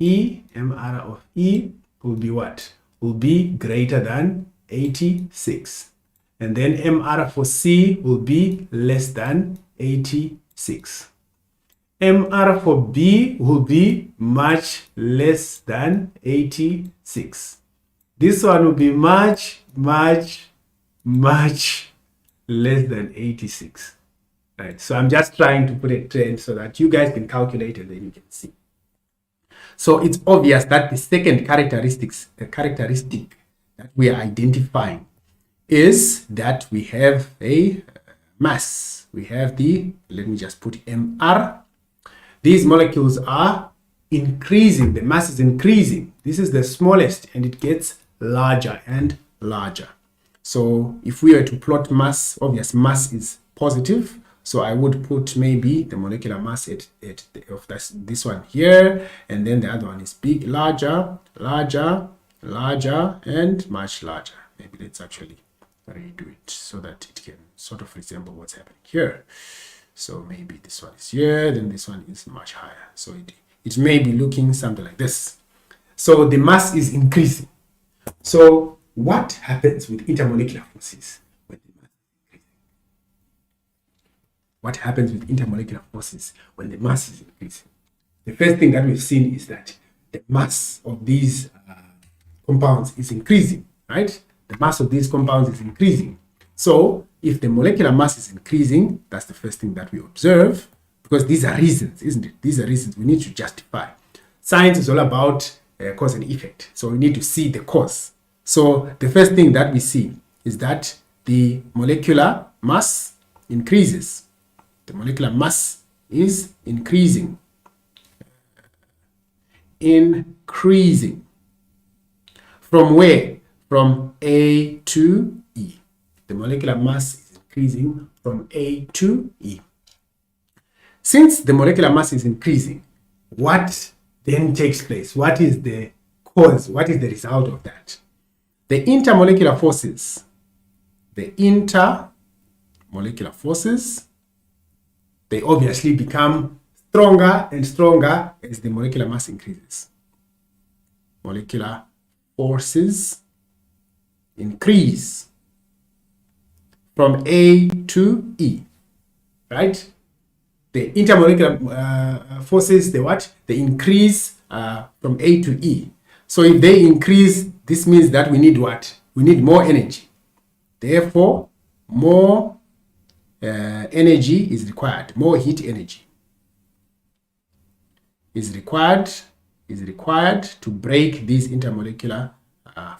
Speaker 1: E, MR of E will be what? Will be greater than 86. And then MR for C will be less than 86. MR for B will be much less than 86. This one will be much less than 86. Right, so I'm just trying to put a trend so that you guys can calculate and then you can see. So it's obvious that the second characteristic that we are identifying is that we have a mass. We have the, let me just put MR. These molecules are increasing. The mass is increasing. This is the smallest and it gets larger and larger. So if we were to plot mass, obvious mass is positive. So I would put maybe the molecular mass of this one here, and then the other one is big, larger, and much larger. Maybe let's actually redo it so that it can sort of resemble what's happening here. So maybe this one is here, then this one is much higher. So it may be looking something like this. So the mass is increasing. So what happens with intermolecular forces when the mass is increasing? What happens with intermolecular forces when the mass is increasing? The first thing that we've seen is that the mass of these compounds is increasing, right? The mass of these compounds is increasing. So if the molecular mass is increasing, that's the first thing that we observe, because these are reasons, isn't it? These are reasons we need to justify. Science is all about cause and effect. So we need to see the cause. So the first thing that we see is that the molecular mass increases. The molecular mass is increasing. Increasing. From where? From A to E. The molecular mass is increasing from A to E. Since the molecular mass is increasing, what then takes place? What is the cause? What is the result of that? The intermolecular forces, they obviously become stronger and stronger as the molecular mass increases. Molecular forces increase from A to E, right? The intermolecular forces, they increase from A to E. So if they increase, this means that we need what? We need more energy. Therefore, more energy is required. More heat energy is required is required to break these intermolecular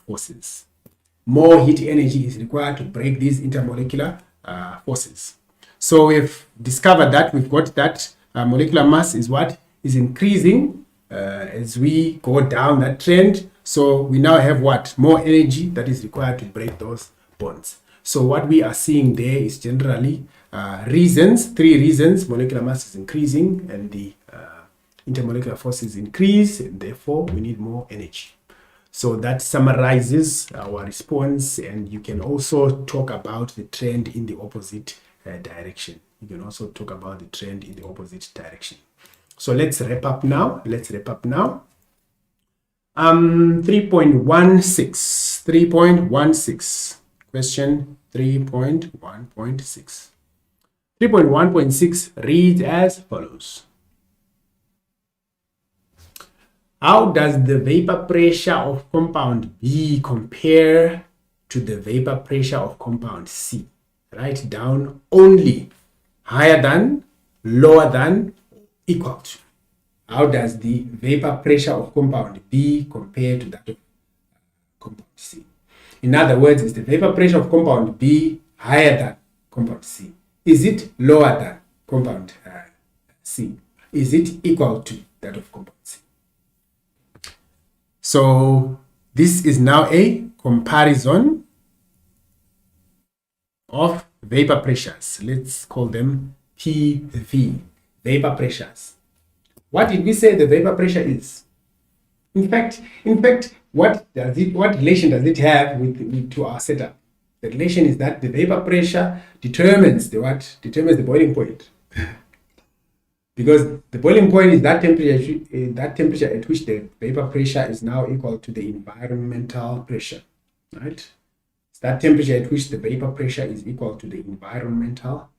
Speaker 1: forces. More heat energy is required to break these intermolecular forces. So we've discovered that we've got that molecular mass is what is increasing as we go down that trend. So we now have what? More energy that is required to break those bonds. So what we are seeing there is generally three reasons. Molecular mass is increasing and the intermolecular forces increase, and therefore we need more energy. So that summarizes our response, and you can also talk about the trend in the opposite direction. You can also talk about the trend in the opposite direction. So let's wrap up now. 3.16. Question 3.1.6. 3.1.6 reads as follows. How does the vapor pressure of compound B compare to the vapor pressure of compound C? Write down only higher than, lower than, equal to. How does the vapor pressure of compound B compare to that of compound C? In other words, is the vapor pressure of compound B higher than compound C? Is it lower than compound C? Is it equal to that of compound C? So this is now a comparison of vapor pressures. Let's call them PV, vapor pressures. What did we say the vapor pressure is? In fact, what relation does it have to our setup? The relation is that the vapor pressure determines the boiling point. Because the boiling point is that temperature at which the vapor pressure is now equal to the environmental pressure, right? It's that temperature at which the vapor pressure is equal to the environmental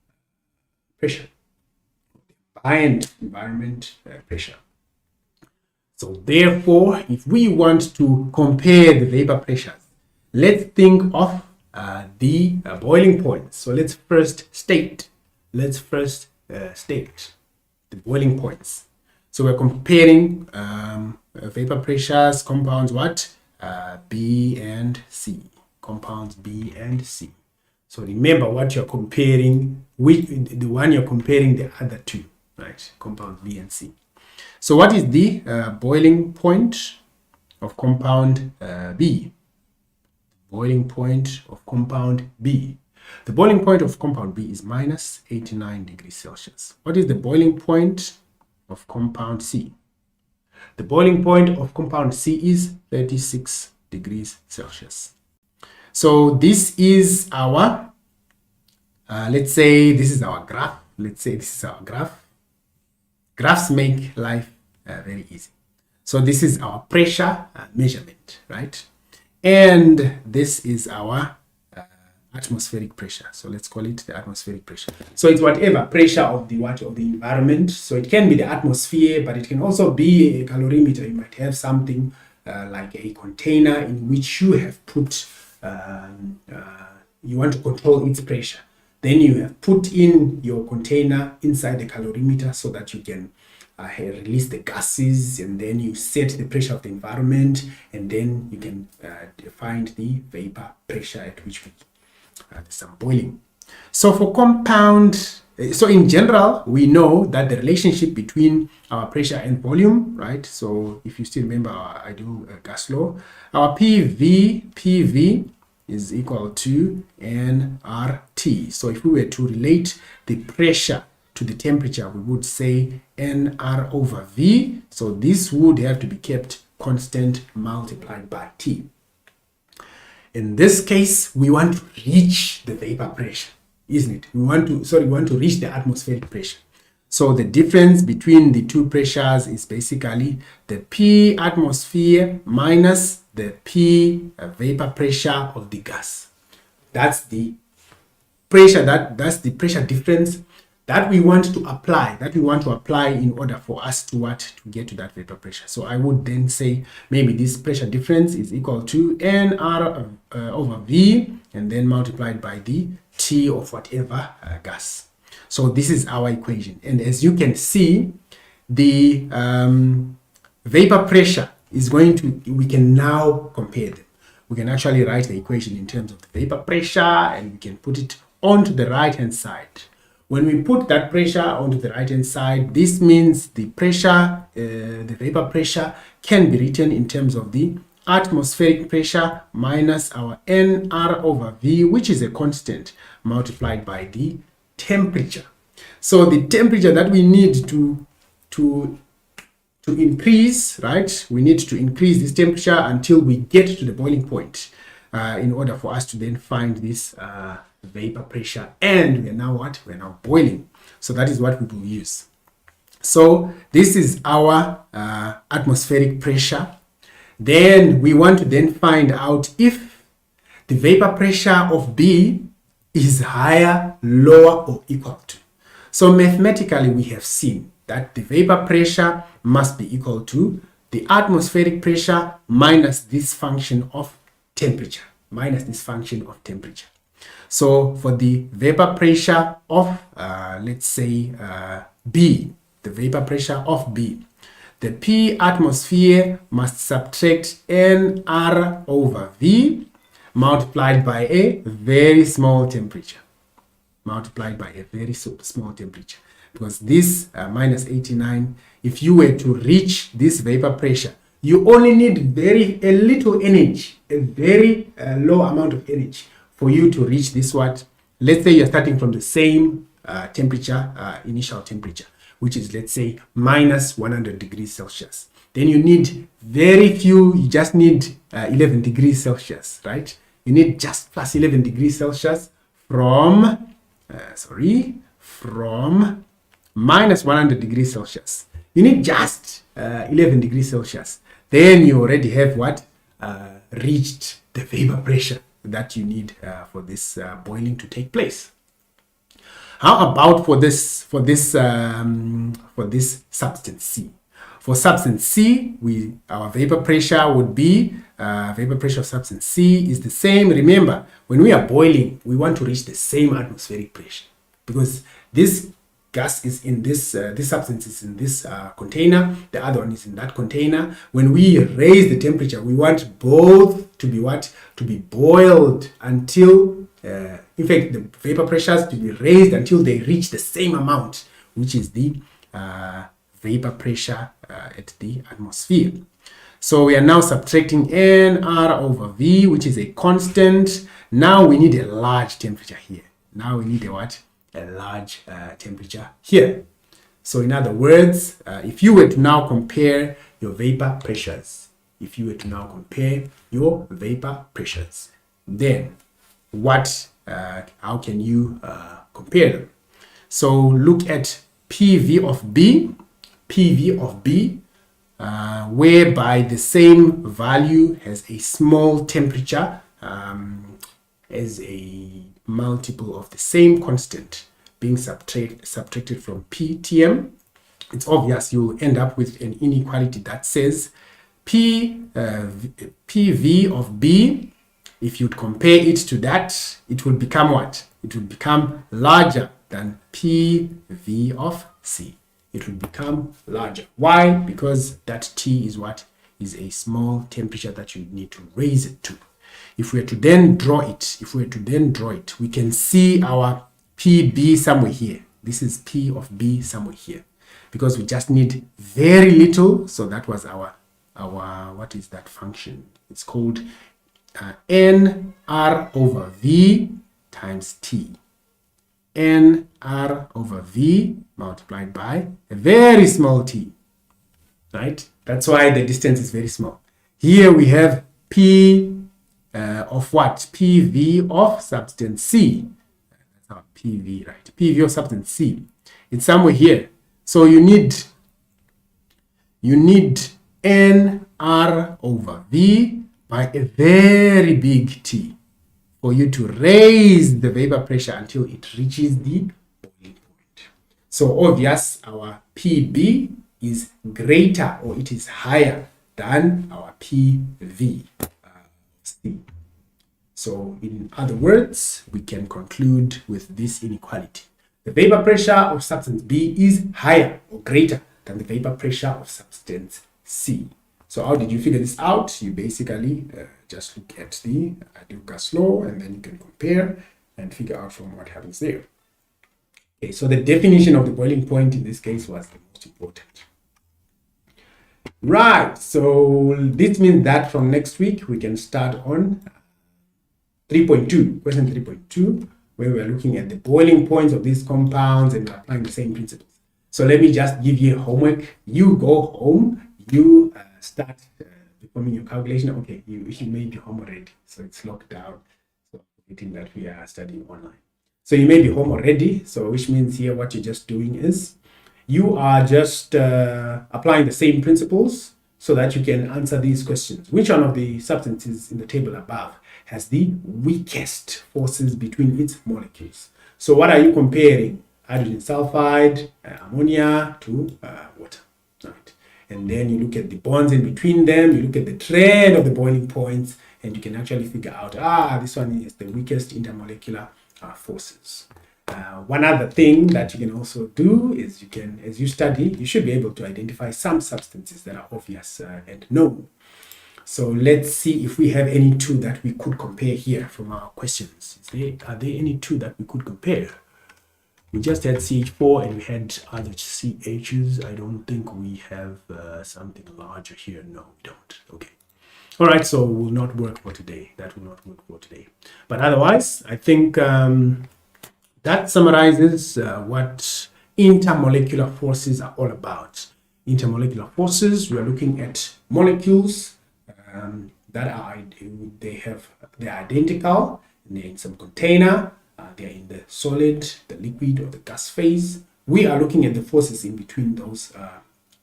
Speaker 1: pressure, ambient environment pressure. So therefore, if we want to compare the vapor pressures, let's think of the boiling points. So let's first state the boiling points. So we're comparing vapor pressures, compounds what? B and C. Compounds B and C. So remember what you're comparing, the one you're comparing the other two, right? Compounds B and C. So what is the boiling point of compound B? Boiling point of compound B. The boiling point of compound B is minus 89 degrees Celsius. What is the boiling point of compound C? The boiling point of compound C is 36 degrees Celsius. So this is our, let's say this is our graph. Graphs make life very easy. So this is our pressure measurement, right? And this is our atmospheric pressure. So let's call it the atmospheric pressure. So it's whatever pressure of the environment. So it can be the atmosphere, but it can also be a calorimeter. You might have something like a container in which you have put, you want to control its pressure. Then you have put in your container inside the calorimeter so that you can release the gases, and then you set the pressure of the environment, and then you can find the vapor pressure at which there's some boiling. So for compound, so in general, we know that the relationship between our pressure and volume, right? So if you still remember our ideal gas law, our PV is equal to nRT. So if we were to relate the pressure to the temperature, we would say nR over V. So this would have to be kept constant multiplied by T. In this case, we want to reach the vapor pressure, isn't it? We want to reach the atmospheric pressure. So the difference between the two pressures is basically the P atmosphere minus the P vapor pressure of the gas. That's the pressure, that's the pressure difference that we want to apply, in order for us to get to that vapor pressure. So I would then say maybe this pressure difference is equal to nR over V, and then multiplied by the T of whatever gas. So this is our equation. And as you can see, the vapor pressure is going to, we can now compare them. We can actually write the equation in terms of the vapor pressure, and we can put it onto the right hand side. When we put that pressure onto the right hand side, this means the pressure, the vapor pressure can be written in terms of the atmospheric pressure minus our nR over V, which is a constant, multiplied by the temperature. So the temperature that we need to increase, right? We need to increase this temperature until we get to the boiling point in order for us to then find this vapor pressure. And we are now what? We're now boiling. So that is what we will use. So this is our atmospheric pressure. Then we want to then find out if the vapor pressure of B is higher, lower, or equal to. So mathematically, we have seen that the vapor pressure must be equal to the atmospheric pressure minus this function of temperature, So for the vapor pressure of, let's say, B, the vapor pressure of B, the P atmosphere must subtract nR over V multiplied by a very small temperature. Because this minus 89, if you were to reach this vapor pressure, you only need a little energy, a very low amount of energy for you to reach this what? Let's say you're starting from the same temperature, initial temperature, which is, let's say, minus 100 degrees Celsius. Then you need very few, you just need 11 degrees Celsius, right? You need just plus 11 degrees Celsius from minus 100 degrees Celsius. You need just 11 degrees Celsius. Then you already have what? Reached the vapor pressure that you need for this boiling to take place. How about for this substance C? For substance C, our vapor pressure would be vapor pressure of substance C is the same. Remember, when we are boiling, we want to reach the same atmospheric pressure because this gas is in this substance is in this container, the other one is in that container. When we raise the temperature, we want both to be what? To be boiled until in fact, the vapor pressures to be raised until they reach the same amount, which is the vapor pressure at the atmosphere. So we are now subtracting nR over V, which is a constant. Now we need a large temperature here. Now we need a what? A large temperature here. So in other words, if you were to now compare your vapor pressures, then how can you compare them? So look at PV of B, whereby the same value has a small temperature as a multiple of the same constant being subtracted from PTM. It's obvious you'll end up with an inequality that says PV of B, if you'd compare it to that, it would become what? It would become larger than PV of C. It would become larger. Why? Because that T is what? Is a small temperature that you need to raise it to. If we were to then draw it, we can see our PB somewhere here. This is P of B somewhere here. Because we just need very little. So that was our what is that function? It's called nR over V times T. nR over V multiplied by a very small t, right? That's why the distance is very small. Here we have P of what? PV of substance C. That's our PV, right? PV of substance C. It's somewhere here. So you need nR over V by a very big T for you to raise the vapor pressure until it reaches the boiling point. So obvious, our PB is greater or it is higher than our PV. So in other words, we can conclude with this inequality. The vapor pressure of substance B is higher or greater than the vapor pressure of substance C. So how did you figure this out? You basically just look at the Dugas law, and then you can compare and figure out from what happens there. Okay, so the definition of the boiling point in this case was the most important. Right, so this means that from next week we can start on 3.2, question 3.2, where we're looking at the boiling points of these compounds and applying the same principles. So let me just give you homework. You go home, you start performing your calculation. Okay, you may be home already, so it's locked down. So forgetting that we are studying online. So you may be home already, so which means here what you're just doing is you are just applying the same principles so that you can answer these questions. Which one of the substances in the table above has the weakest forces between its molecules? So what are you comparing? Hydrogen sulfide, ammonia to water. Right. And then you look at the bonds in between them, you look at the trend of the boiling points, and you can actually figure out, this one is the weakest intermolecular forces. One other thing that you can also do is you can, as you study, you should be able to identify some substances that are obvious and known. So let's see if we have any two that we could compare here from our questions. Are there any two that we could compare? We just had CH4 and we had other CHs. I don't think we have something larger here. No, we don't. Okay. All right, so will not work for today. That will not work for today. But otherwise, I think that summarizes what intermolecular forces are all about. Intermolecular forces, we are looking at molecules that are they're identical, and they're in some container. They're in the solid, the liquid, or the gas phase. We are looking at the forces in between those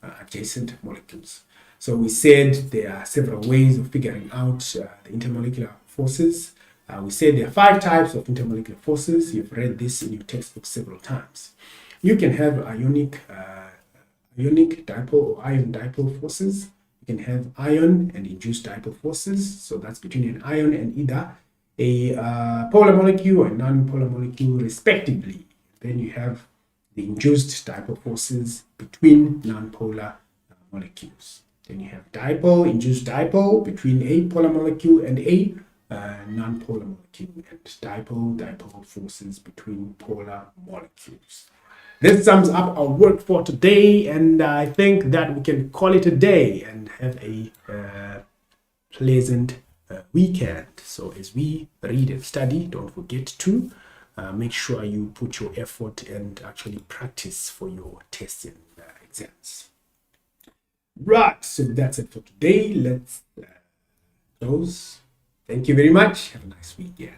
Speaker 1: adjacent molecules. So we said there are several ways of figuring out the intermolecular forces. We said there are 5 types of intermolecular forces. You've read this in your textbook several times. You can have ionic dipole or ion dipole forces. You can have ion and induced dipole forces. So that's between an ion and either a polar molecule or a non-polar molecule, respectively. Then you have the induced dipole forces between non-polar molecules. Then you have dipole, induced dipole between a polar molecule and a non-polar molecule, and dipole forces between polar molecules. This sums up our work for today, and I think that we can call it a day and have a pleasant weekend. So as we read and study, don't forget to make sure you put your effort and actually practice for your tests and exams. Right, so that's it for today. Let's close. Thank you very much. Have a nice weekend.